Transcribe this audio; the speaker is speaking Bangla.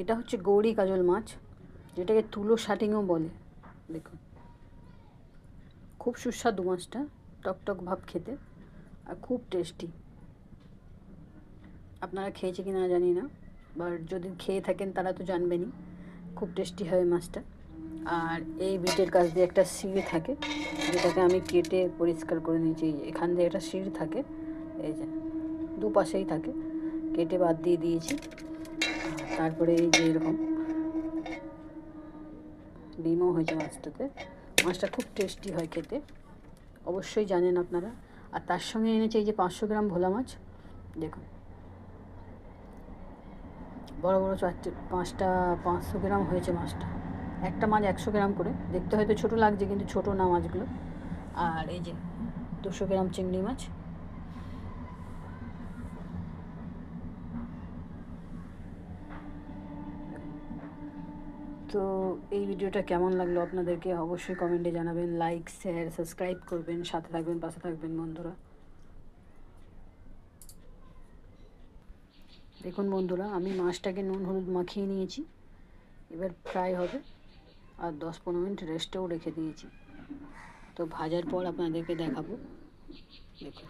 এটা হচ্ছে গৌরী কাজল মাছ, যেটাকে তুলো শাটিংও বলে। দেখুন, খুব সুস্বাদু মাছটা, টকটক ভাব খেতে আর খুব টেস্টি। আপনারা খেয়েছে কি না জানি না, বাট যদি খেয়ে থাকেন তারা তো জানবেনই, খুব টেস্টি হয় মাছটা। আর এই বিটের কাছ দিয়ে একটা সিঁড়ি থাকে, যেটাকে আমি কেটে পরিষ্কার করে নিয়েছি। এখান দিয়ে একটা সিঁড়ি থাকে, এই যে দুপাশেই থাকে, কেটে বাদ দিয়ে দিয়েছি। তারপরে এই যে এরকম ডিমও হয়েছে মাছটাতে। মাছটা খুব টেস্টি হয় খেতে, অবশ্যই জানেন আপনারা। আর তার সঙ্গে এনেছে এই যে 500 গ্রাম ভোলা মাছ। দেখুন, বড় বড় চারটে পাঁচটা 500 গ্রাম হয়েছে মাছটা। একটা মাছ 100 গ্রাম করে, দেখতে হয়তো ছোটো লাগছে কিন্তু ছোটো না মাছগুলো। আর এই যে 200 গ্রাম চিংড়ি মাছ। তো এই ভিডিওটা কেমন লাগলো আপনাদেরকে অবশ্যই কমেন্টে জানাবেন। লাইক, শেয়ার, সাবস্ক্রাইব করবেন, সাথে থাকবেন, পাশে থাকবেন বন্ধুরা। দেখুন বন্ধুরা, আমি মাছটাকে নুন হলুদ মাখিয়ে নিয়েছি, এবার ফ্রাই হবে। আর 10-15 মিনিট রেস্টেও রেখে দিয়েছি। তো ভাজার পর আপনাদেরকে দেখাবো। দেখুন।